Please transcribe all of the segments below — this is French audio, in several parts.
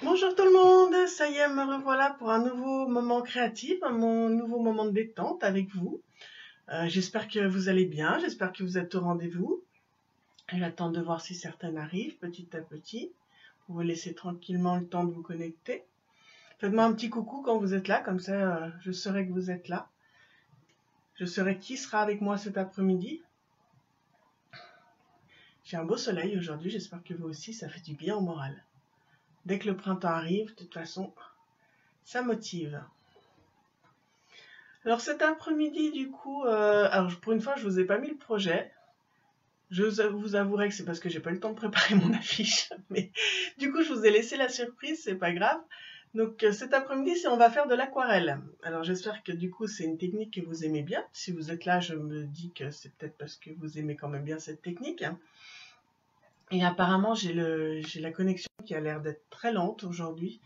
Bonjour tout le monde, ça y est, me revoilà pour un nouveau moment créatif, mon nouveau moment de détente avec vous. J'espère que vous allez bien, j'espère que vous êtes au rendez-vous. J'attends de voir si certaines arrivent petit à petit, pour vous laisser tranquillement le temps de vous connecter. Faites-moi un petit coucou quand vous êtes là, comme ça je saurai que vous êtes là. Je saurai qui sera avec moi cet après-midi. J'ai un beau soleil aujourd'hui, j'espère que vous aussi, ça fait du bien au moral. Dès que le printemps arrive, de toute façon, ça motive. Alors cet après-midi, du coup, alors pour une fois, je vous ai pas mis le projet. Je vous avouerai que c'est parce que j'ai pas eu le temps de préparer mon affiche, mais du coup, je vous ai laissé la surprise, c'est pas grave. Donc cet après-midi, on va faire de l'aquarelle. Alors j'espère que du coup, c'est une technique que vous aimez bien. Si vous êtes là, je me dis que c'est peut-être parce que vous aimez quand même bien cette technique. Et apparemment, j'ai la connexion qui a l'air d'être très lente aujourd'hui.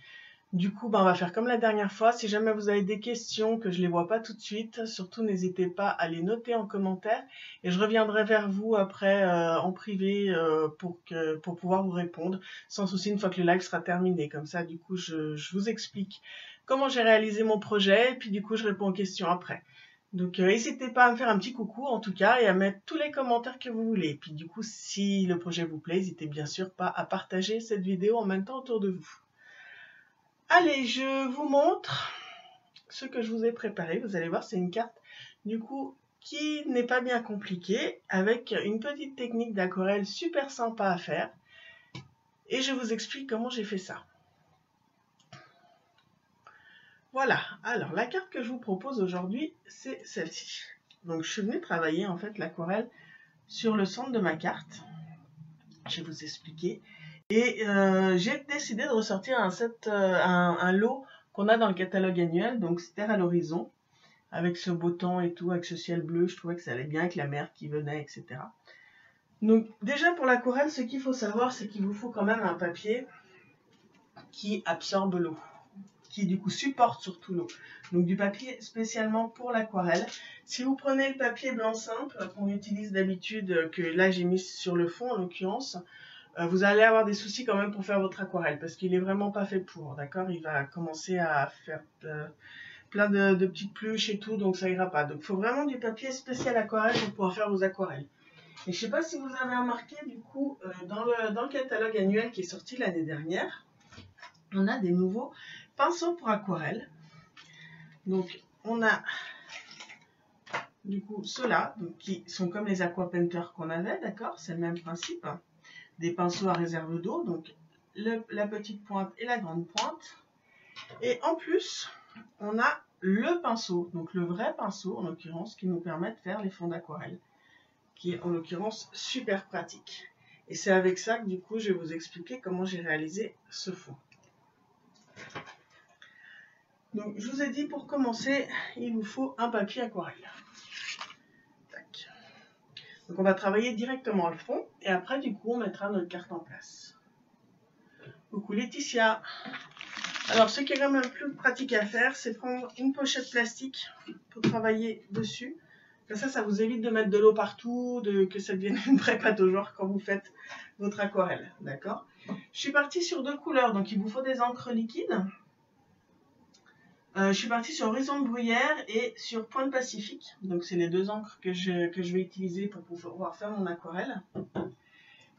Du coup, on va faire comme la dernière fois. Si jamais vous avez des questions que je ne les vois pas tout de suite, surtout n'hésitez pas à les noter en commentaire et je reviendrai vers vous après en privé pour pouvoir vous répondre sans souci une fois que le live sera terminé. Comme ça, du coup, je vous explique comment j'ai réalisé mon projet et puis du coup, je réponds aux questions après. Donc, n'hésitez pas à me faire un petit coucou en tout cas et à mettre tous les commentaires que vous voulez. Et puis du coup, si le projet vous plaît, n'hésitez bien sûr pas à partager cette vidéo en même temps autour de vous. Allez, je vous montre ce que je vous ai préparé. Vous allez voir, c'est une carte du coup qui n'est pas bien compliquée, avec une petite technique d'aquarelle super sympa à faire. Et je vous explique comment j'ai fait ça. Voilà, alors la carte que je vous propose aujourd'hui, c'est celle-ci. Donc je suis venue travailler en fait l'aquarelle sur le centre de ma carte. Je vais vous expliquer. Et j'ai décidé de ressortir un lot qu'on a dans le catalogue annuel, donc Terre à l'horizon, avec ce beau temps et tout, avec ce ciel bleu, je trouvais que ça allait bien avec la mer qui venait, etc. Donc déjà pour l'aquarelle, ce qu'il faut savoir, c'est qu'il vous faut quand même un papier qui absorbe l'eau, qui du coup supporte surtout l'eau. Donc du papier spécialement pour l'aquarelle. Si vous prenez le papier blanc simple qu'on utilise d'habitude, que là j'ai mis sur le fond en l'occurrence, vous allez avoir des soucis quand même pour faire votre aquarelle parce qu'il est vraiment pas fait pour, d'accord? Il va commencer à faire plein de petites pluches et tout, donc ça ira pas. Donc il faut vraiment du papier spécial aquarelle pour pouvoir faire vos aquarelles. Et je sais pas si vous avez remarqué, du coup, dans le catalogue annuel qui est sorti l'année dernière, on a des nouveaux pinceaux pour aquarelle. Donc on a du coup ceux-là, qui sont comme les Aqua Painter qu'on avait, d'accord? C'est le même principe. Des pinceaux à réserve d'eau, donc la petite pointe et la grande pointe. Et en plus, on a le pinceau, donc le vrai pinceau en l'occurrence, qui nous permet de faire les fonds d'aquarelle, qui est en l'occurrence super pratique. Et c'est avec ça que du coup je vais vous expliquer comment j'ai réalisé ce fond. Donc je vous ai dit, pour commencer, il vous faut un papier aquarelle. Tac. Donc on va travailler directement le fond et après du coup on mettra notre carte en place. Coucou Laetitia. Alors ce qui est quand même plus pratique à faire, c'est prendre une pochette plastique pour travailler dessus. Comme ça vous évite de mettre de l'eau partout, que ça devienne une vraie pâte au genre quand vous faites votre aquarelle, d'accord? Je suis partie sur 2 couleurs, donc il vous faut des encres liquides. Je suis partie sur Horizon de Bruyère et sur Pointe Pacifique. Donc c'est les 2 encres que je vais utiliser pour pouvoir faire mon aquarelle.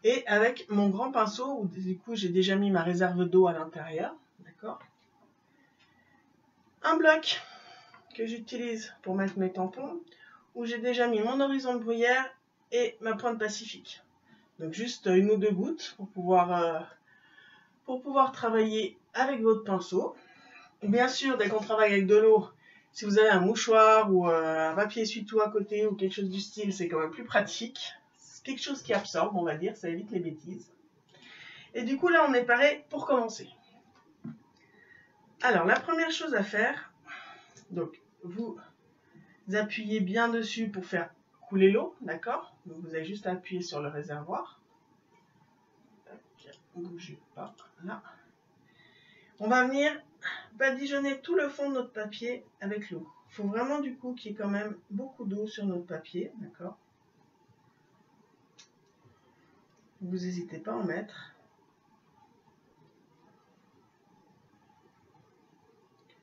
Et avec mon grand pinceau, où du coup j'ai déjà mis ma réserve d'eau à l'intérieur, d'accord? Un bloc que j'utilise pour mettre mes tampons, où j'ai déjà mis mon Horizon de Bruyère et ma Pointe Pacifique. Donc juste 1 ou 2 gouttes pour pouvoir travailler avec votre pinceau. Bien sûr, dès qu'on travaille avec de l'eau, si vous avez un mouchoir ou un papier essuie-tout à côté ou quelque chose du style, c'est quand même plus pratique. C'est quelque chose qui absorbe, on va dire, ça évite les bêtises. Et du coup, là, on est paré pour commencer. Alors, la première chose à faire, donc, vous appuyez bien dessus pour faire couler l'eau, d'accord? Donc, vous avez juste à appuyer sur le réservoir. Ne bougez pas, là. On va venir badigeonner tout le fond de notre papier avec l'eau. Il faut vraiment du coup qu'il y ait quand même beaucoup d'eau sur notre papier, d'accord? Vous n'hésitez pas à en mettre.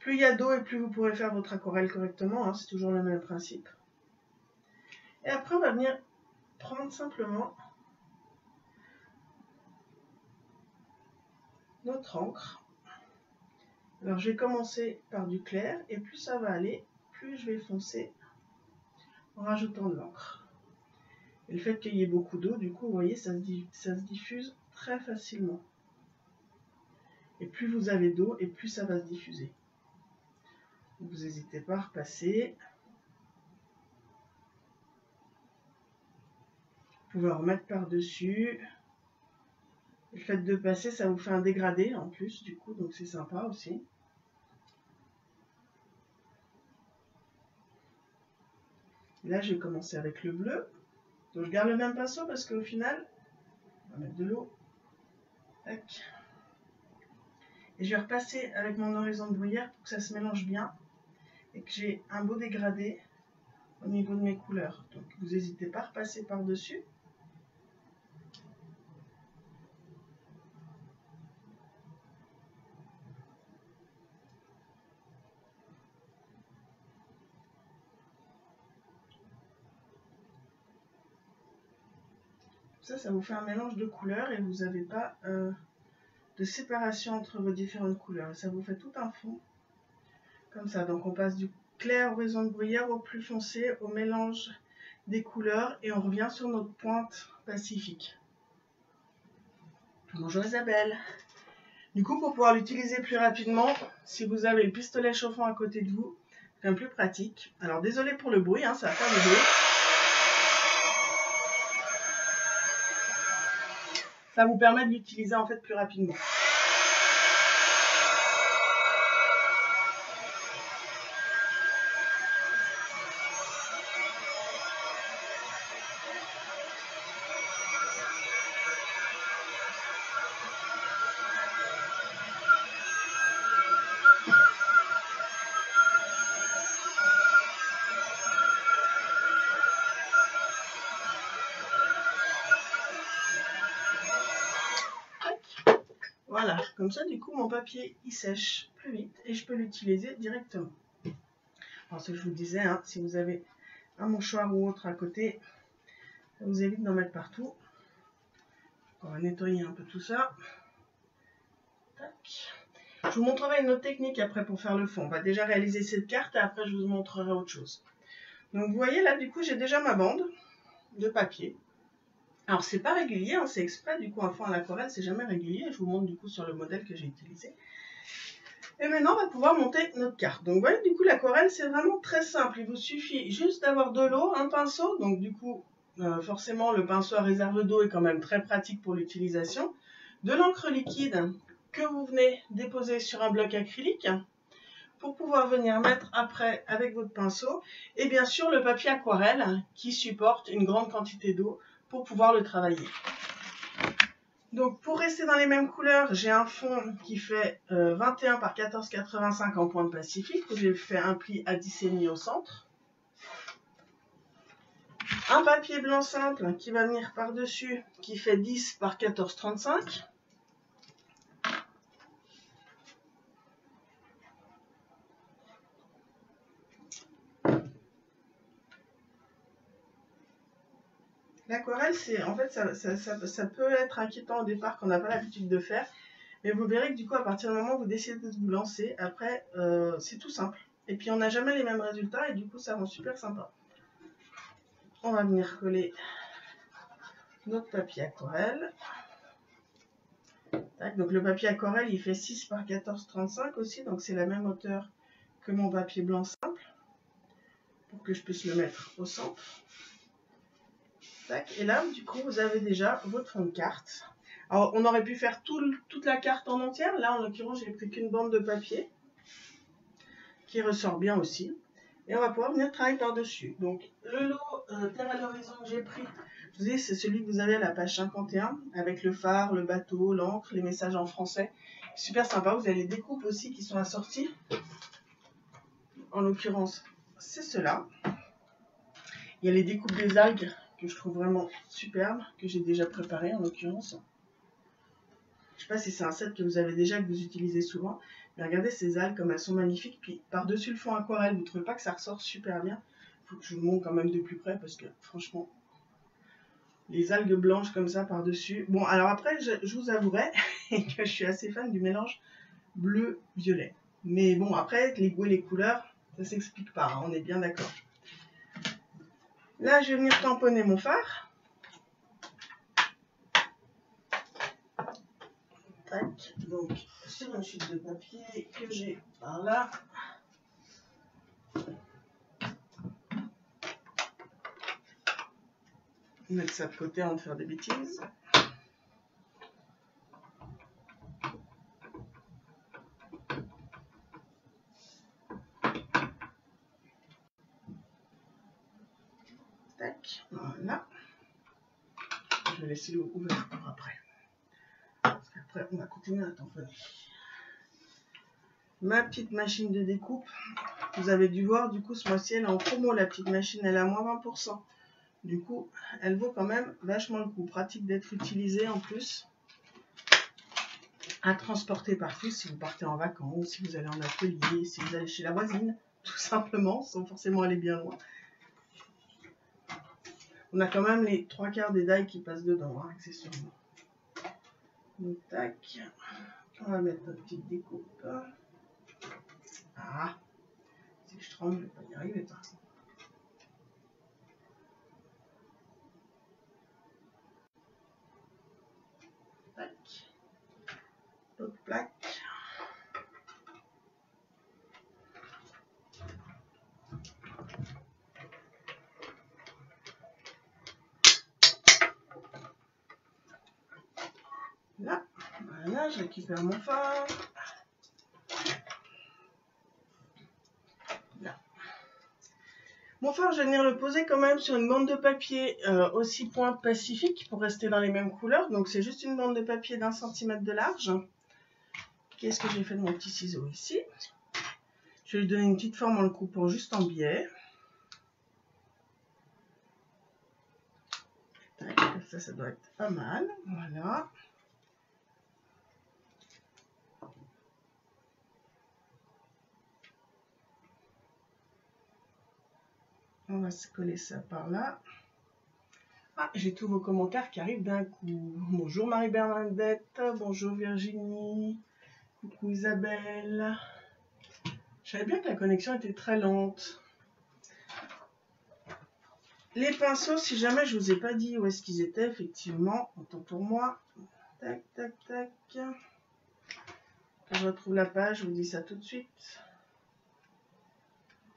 Plus il y a d'eau et plus vous pourrez faire votre aquarelle correctement, hein, c'est toujours le même principe. Et après on va venir prendre simplement notre encre. Alors je vais commencer par du clair et plus ça va aller, plus je vais foncer en rajoutant de l'encre. Et le fait qu'il y ait beaucoup d'eau, du coup, vous voyez, ça se diffuse très facilement. Et plus vous avez d'eau, et plus ça va se diffuser. Vous n'hésitez pas à repasser. Vous pouvez en remettre par-dessus. Le fait de passer, ça vous fait un dégradé en plus, du coup, donc c'est sympa aussi. Là, je vais commencer avec le bleu. Donc, je garde le même pinceau parce qu'au final, on va mettre de l'eau. Tac. Et je vais repasser avec mon horizon de bruyère pour que ça se mélange bien et que j'ai un beau dégradé au niveau de mes couleurs. Donc, vous n'hésitez pas à repasser par-dessus. Ça vous fait un mélange de couleurs et vous n'avez pas de séparation entre vos différentes couleurs. Et ça vous fait tout un fond comme ça. Donc on passe du clair horizon de bruyère au plus foncé, au mélange des couleurs et on revient sur notre pointe pacifique. Bonjour Isabelle. Du coup, pour pouvoir l'utiliser plus rapidement, si vous avez le pistolet chauffant à côté de vous, c'est un plus pratique. Alors désolé pour le bruit, hein, ça va faire du bruit. Ça vous permet de l'utiliser en fait plus rapidement. Voilà, comme ça du coup mon papier il sèche plus vite et je peux l'utiliser directement. Alors ce que je vous disais, hein, si vous avez un mouchoir ou autre à côté, ça vous évite d'en mettre partout. On va nettoyer un peu tout ça. Tac. Je vous montrerai une autre technique après pour faire le fond. On va déjà réaliser cette carte et après je vous montrerai autre chose. Donc vous voyez là du coup j'ai déjà ma bande de papier. Alors c'est pas régulier, hein, c'est exprès, du coup un fond à l'aquarelle c'est jamais régulier, je vous montre du coup sur le modèle que j'ai utilisé. Et maintenant on va pouvoir monter notre carte. Donc vous voyez du coup l'aquarelle c'est vraiment très simple, il vous suffit juste d'avoir de l'eau, un pinceau, donc du coup forcément le pinceau à réserve d'eau est quand même très pratique pour l'utilisation, de l'encre liquide que vous venez déposer sur un bloc acrylique pour pouvoir venir mettre après avec votre pinceau, et bien sûr le papier aquarelle qui supporte une grande quantité d'eau pour pouvoir le travailler. Donc pour rester dans les mêmes couleurs, j'ai un fond qui fait 21 par 14,85 en pointe pacifique. J'ai fait un pli à 10,5 au centre. Un papier blanc simple qui va venir par-dessus, qui fait 10 par 14,35. L'aquarelle, en fait, ça peut être inquiétant au départ qu'on n'a pas l'habitude de faire. Mais vous verrez que du coup, à partir du moment où vous décidez de vous lancer, après, c'est tout simple. Et puis, on n'a jamais les mêmes résultats et du coup, ça rend super sympa. On va venir coller notre papier aquarelle. Tac, donc le papier aquarelle, il fait 6 par 14,35 aussi. Donc, c'est la même hauteur que mon papier blanc simple. Pour que je puisse le mettre au centre. Tac, et là, du coup, vous avez déjà votre fond de carte. Alors, on aurait pu faire toute la carte en entière. Là, en l'occurrence, j'ai pris qu'une bande de papier qui ressort bien aussi. Et on va pouvoir venir travailler par-dessus. Donc, le lot Terre à l'horizon que j'ai pris, je vous dis, c'est celui que vous avez à la page 51, avec le phare, le bateau, l'encre, les messages en français. Super sympa. Vous avez les découpes aussi qui sont assorties. En l'occurrence, c'est cela. Il y a les découpes des algues que je trouve vraiment superbes, que j'ai déjà préparées en l'occurrence. Je ne sais pas si c'est un set que vous avez déjà, que vous utilisez souvent. Mais regardez ces algues comme elles sont magnifiques. Puis par-dessus le fond aquarelle, vous ne trouvez pas que ça ressort super bien? Il faut que je vous montre quand même de plus près parce que franchement, les algues blanches comme ça par-dessus. Bon, alors après, je vous avouerai que je suis assez fan du mélange bleu-violet. Mais bon, après, les goûts et les couleurs, ça s'explique pas, hein, on est bien d'accord. Là, je vais venir tamponner mon phare. Tac, donc sur une chute de papier que j'ai par là. Mettre ça de côté avant de faire des bêtises. Tac, voilà. Je vais laisser l'eau ouverte pour après. Parce qu'après, on va continuer à tamponner. Ma petite machine de découpe. Vous avez dû voir, du coup, ce mois-ci, elle est en promo. La petite machine, elle est à moins 20%. Du coup, elle vaut quand même vachement le coup. Pratique d'être utilisée en plus. À transporter partout si vous partez en vacances, si vous allez en atelier, si vous allez chez la voisine, tout simplement, sans forcément aller bien loin. On a quand même les 3/4 des dailles qui passent dedans, hein, accessoirement. Donc, tac. On va mettre notre petite découpe. Ah, si je tremble, je ne vais pas y arriver par contre. Tac. L'autre plaque. Là, voilà, je récupère mon phare. Là. Mon phare, je vais venir le poser quand même sur une bande de papier aussi point Pacifique pour rester dans les mêmes couleurs. Donc c'est juste une bande de papier d'1 cm de large. Qu'est-ce que j'ai fait de mon petit ciseau ici? Je vais lui donner une petite forme en le coupant juste en biais. Ça doit être pas mal. Voilà. On va se coller ça par là. Ah, j'ai tous vos commentaires qui arrivent d'un coup. Bonjour Marie-Bernadette, bonjour Virginie, coucou Isabelle. Je savais bien que la connexion était très lente. Les pinceaux, si jamais je vous ai pas dit où est-ce qu'ils étaient, effectivement, autant pour moi. Tac, tac, tac. Quand je retrouve la page, je vous dis ça tout de suite.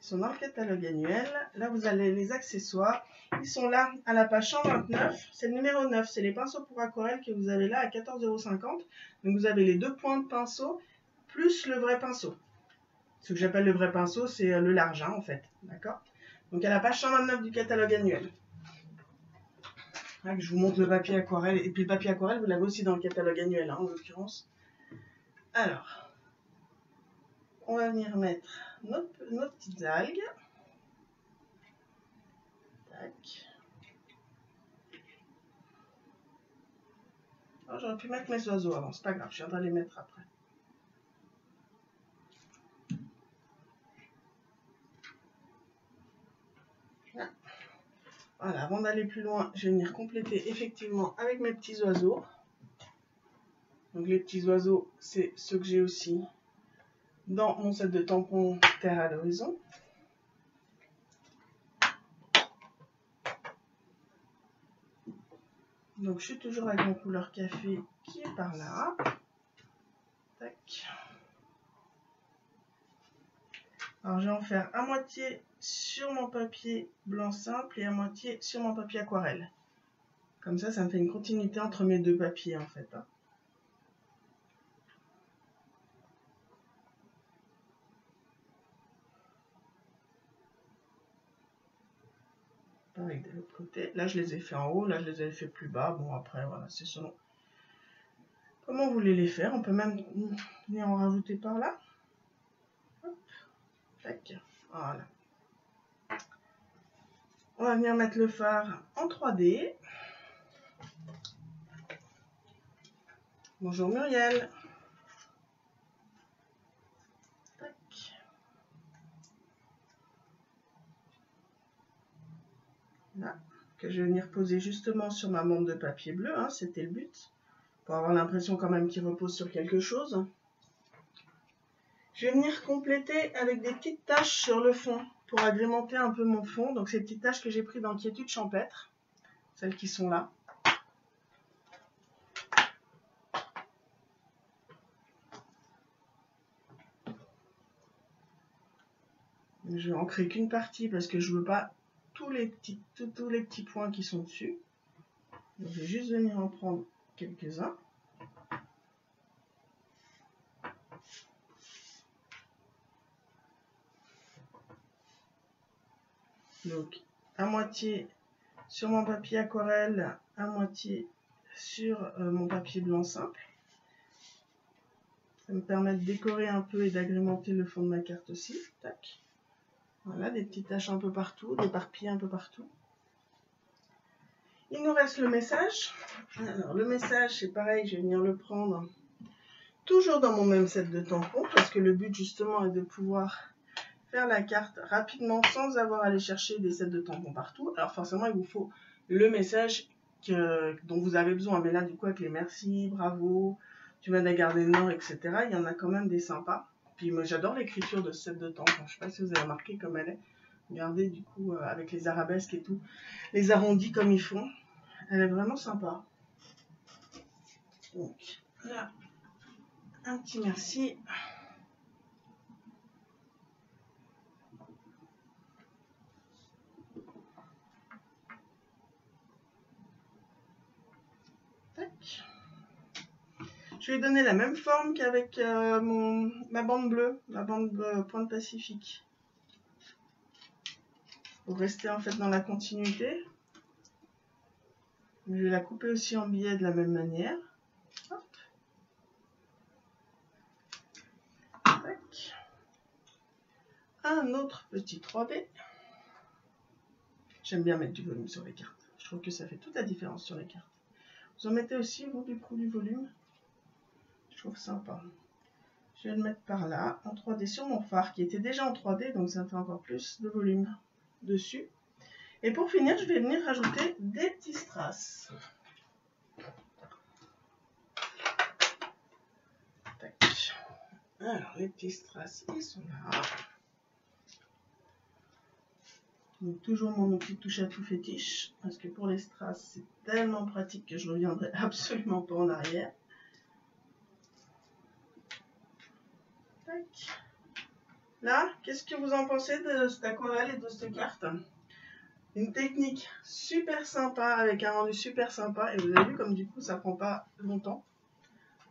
Ils sont dans le catalogue annuel. Là, vous avez les accessoires. Ils sont là à la page 129. C'est le numéro 9. C'est les pinceaux pour aquarelle que vous avez là à 14,50 €. Donc, vous avez les 2 points de pinceau plus le vrai pinceau. Ce que j'appelle le vrai pinceau, c'est le large, hein, en fait. D'accord? Donc, à la page 129 du catalogue annuel. Là, que je vous montre le papier aquarelle. Et puis, le papier aquarelle, vous l'avez aussi dans le catalogue annuel, hein, en l'occurrence. Alors, on va venir mettre nos petites algues. Tac. J'aurais pu mettre mes oiseaux avant, c'est pas grave, je viendrai les mettre après. Voilà, avant d'aller plus loin, je vais venir compléter effectivement avec mes petits oiseaux. Donc les petits oiseaux, c'est ceux que j'ai aussi dans mon set de tampons Terre à l'horizon. Donc je suis toujours avec mon couleur café qui est par là. Tac. Alors je vais en faire à moitié sur mon papier blanc simple et à moitié sur mon papier aquarelle. Comme ça me fait une continuité entre mes deux papiers en fait. Hein. Pareil de l'autre côté. Là je les ai fait en haut, là je les ai fait plus bas. Bon après voilà, c'est selon comment vous voulez les faire. On peut même venir en rajouter par là. Hop. Tac. Voilà. On va venir mettre le phare en 3D. Bonjour Muriel. là, que je vais venir poser justement sur ma bande de papier bleu, hein, c'était le but, pour avoir l'impression quand même qu'il repose sur quelque chose. Je vais venir compléter avec des petites taches sur le fond, pour agrémenter un peu mon fond. Donc ces petites taches que j'ai prises dans Quiétude champêtre, celles qui sont là. Je vais en créer qu'une partie parce que je ne veux pas tous les petits points qui sont dessus. Donc, je vais juste venir en prendre quelques-uns. Donc à moitié sur mon papier aquarelle, à moitié sur mon papier blanc simple. Ça me permet de décorer un peu et d'agrémenter le fond de ma carte aussi. Tac. Voilà, des petites taches un peu partout, d'éparpiller un peu partout. Il nous reste le message. Alors le message, c'est pareil, je vais venir le prendre toujours dans mon même set de tampons, parce que le but justement est de pouvoir faire la carte rapidement sans avoir à aller chercher des sets de tampons partout. Alors forcément, il vous faut le message dont vous avez besoin. Mais là, du coup, avec les merci, bravo, tu m'aides à garder le nord, etc., il y en a quand même des sympas. Puis moi, j'adore l'écriture de ce set de tampons. Je ne sais pas si vous avez remarqué comme elle est. Regardez, du coup, avec les arabesques et tout, les arrondis comme ils font. Elle est vraiment sympa. Donc, là, un petit merci. Tac. Je vais donner la même forme qu'avec ma bande bleue, ma bande pointe pacifique. Pour rester en fait dans la continuité. Je vais la couper aussi en billets de la même manière. Hop. Tac. Un autre petit 3D. J'aime bien mettre du volume sur les cartes. Je trouve que ça fait toute la différence sur les cartes. Vous en mettez aussi, vous, du coup, du volume. Je trouve sympa. Je vais le mettre par là, en 3D sur mon phare, qui était déjà en 3D, donc ça me fait encore plus de volume dessus. Et pour finir, je vais venir rajouter des petits strass. Tac. Alors, les petits strass, ils sont là. Donc, toujours mon outil touche à tout fétiche, parce que pour les strass, c'est tellement pratique que je ne reviendrai absolument pas en arrière. Tac. Là, qu'est-ce que vous en pensez de cette aquarelle et de cette carte? Une technique super sympa, avec un rendu super sympa, et vous avez vu comme du coup ça prend pas longtemps.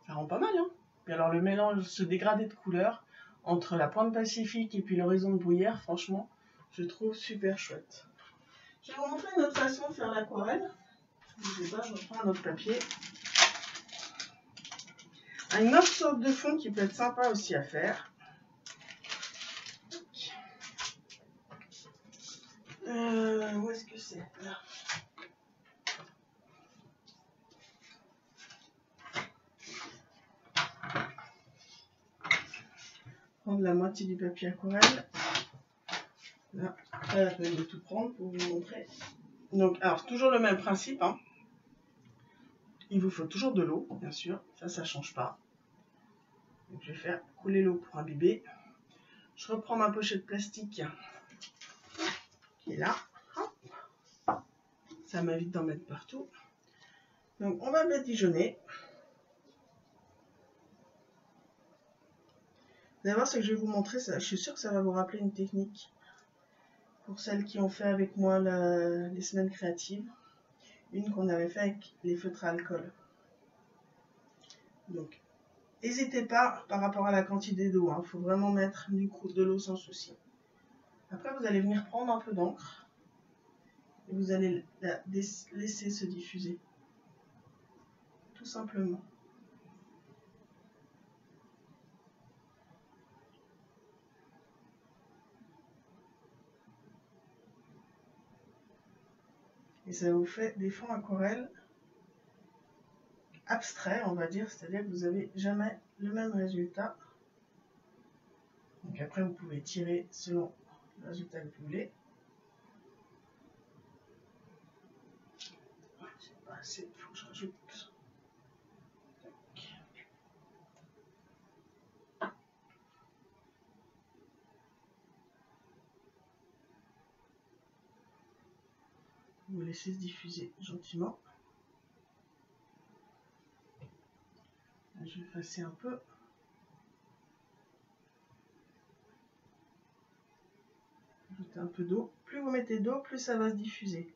Ça rend pas mal, hein. Et alors le mélange, ce dégradé de couleurs entre la pointe pacifique et puis l'horizon de bruyère, franchement, je trouve super chouette. Je vais vous montrer une autre façon de faire l'aquarelle. Je sais pas, je reprends un autre papier. Une autre sorte de fond qui peut être sympa aussi à faire. Où est-ce que c'est? Là. Prendre la moitié du papier aquarelle. Là, pas la peine de tout prendre pour vous montrer. Donc, alors, toujours le même principe, hein. Il vous faut toujours de l'eau, bien sûr. Ça change pas. Donc, je vais faire couler l'eau pour imbiber. Je reprends ma pochette plastique qui est là. Hop. Ça m'évite d'en mettre partout. Donc, on va badigeonner. Vous allez voir ce que je vais vous montrer. Ça, je suis sûre que ça va vous rappeler une technique. Pour celles qui ont fait avec moi les semaines créatives. Une qu'on avait fait avec les feutres à alcool. Donc, n'hésitez pas par rapport à la quantité d'eau. Il faut vraiment mettre du coup de l'eau sans souci. Après, vous allez venir prendre un peu d'encre. Et vous allez la laisser se diffuser. Tout simplement. Et ça vous fait des fonds aquarelles abstraits, on va dire. C'est-à-dire que vous n'avez jamais le même résultat. Donc après, vous pouvez tirer selon le résultat que vous voulez. pas assez, il faut que je rajoute. Vous laissez se diffuser gentiment. Je vais passer un peu. Ajoutez un peu d'eau. Plus vous mettez d'eau, plus ça va se diffuser.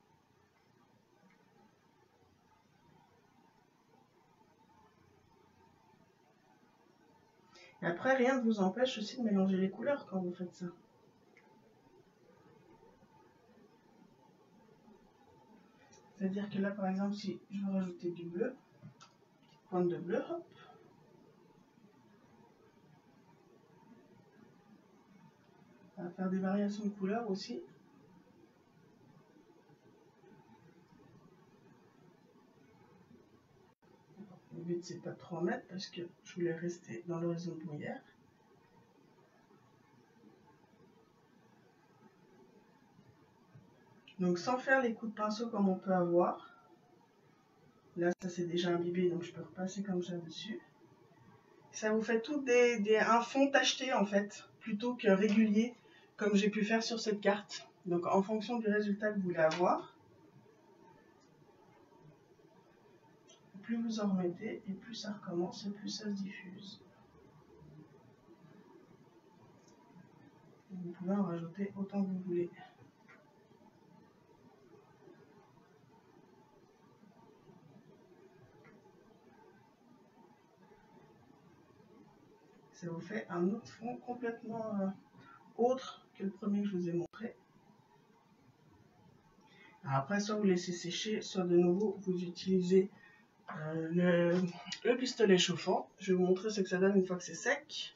Et après, rien ne vous empêche aussi de mélanger les couleurs quand vous faites ça. C'est-à-dire que là, par exemple, si je veux rajouter du bleu, pointe de bleu, hop. On va faire des variations de couleurs aussi. Le but, c'est pas de trop en mettre parce que je voulais rester dans l'horizon bruyère. Donc sans faire les coups de pinceau comme on peut avoir. Là, ça c'est déjà imbibé, donc je peux repasser comme ça dessus. Ça vous fait tout un fond tacheté en fait, plutôt que régulier, comme j'ai pu faire sur cette carte. Donc en fonction du résultat que vous voulez avoir, plus vous en remettez et plus ça recommence et plus ça se diffuse. Vous pouvez en rajouter autant que vous voulez. Ça vous fait un autre fond complètement autre que le premier que je vous ai montré. Alors après, soit vous laissez sécher, soit de nouveau vous utilisez le pistolet chauffant. Je vais vous montrer ce que ça donne une fois que c'est sec.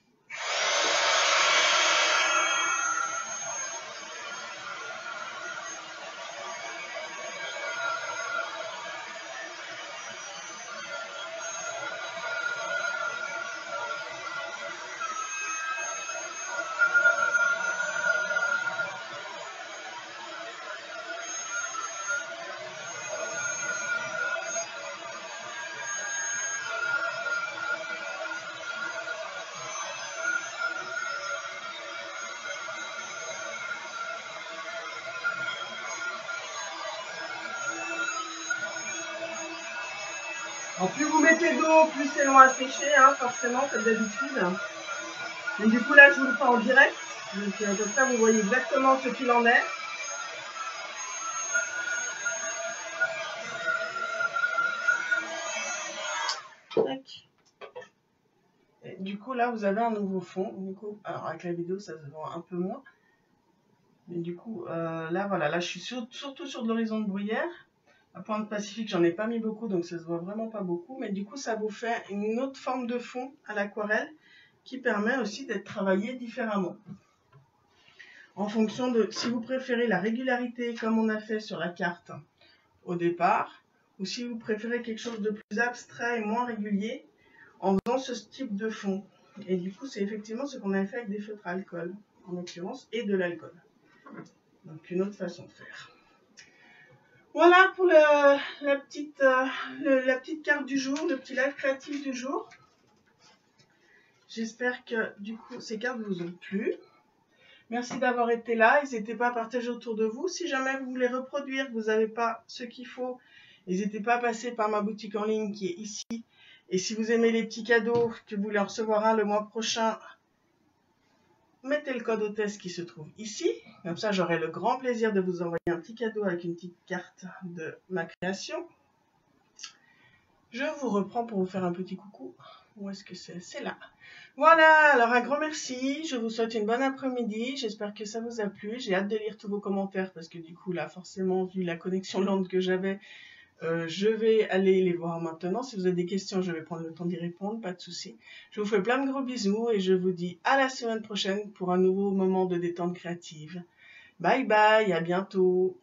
Alors plus vous mettez d'eau, plus c'est long à sécher, hein, forcément, comme d'habitude. Mais du coup là, je vous le fais en direct. Donc comme ça, vous voyez exactement ce qu'il en est. Et du coup là, vous avez un nouveau fond. Du coup, alors avec la vidéo, ça se voit un peu moins. Mais du coup, là voilà, là je suis surtout sur de l'horizon de bruyère. À Pointe Pacifique, j'en ai pas mis beaucoup, donc ça se voit vraiment pas beaucoup. Mais du coup, ça vous fait une autre forme de fond à l'aquarelle qui permet aussi d'être travaillé différemment. En fonction de si vous préférez la régularité comme on a fait sur la carte au départ, ou si vous préférez quelque chose de plus abstrait et moins régulier en faisant ce type de fond. Et du coup, c'est effectivement ce qu'on a fait avec des feutres à alcool, en l'occurrence, et de l'alcool. Donc une autre façon de faire. Voilà pour la petite carte du jour, le petit live créatif du jour. J'espère que du coup ces cartes vous ont plu. Merci d'avoir été là. N'hésitez pas à partager autour de vous. Si jamais vous voulez reproduire, vous n'avez pas ce qu'il faut, n'hésitez pas à passer par ma boutique en ligne qui est ici. Et si vous aimez les petits cadeaux, que vous voulez en recevoir un le mois prochain, mettez le code hôtesse qui se trouve ici. Comme ça, j'aurai le grand plaisir de vous envoyer un petit cadeau avec une petite carte de ma création. Je vous reprends pour vous faire un petit coucou. Où est-ce que c'est? C'est là. Voilà, alors un grand merci. Je vous souhaite une bonne après-midi. J'espère que ça vous a plu. J'ai hâte de lire tous vos commentaires parce que du coup, là, forcément, vu la connexion lente que j'avais, je vais aller les voir maintenant. Si vous avez des questions, je vais prendre le temps d'y répondre, pas de souci. Je vous fais plein de gros bisous et je vous dis à la semaine prochaine pour un nouveau moment de détente créative. Bye bye, à bientôt.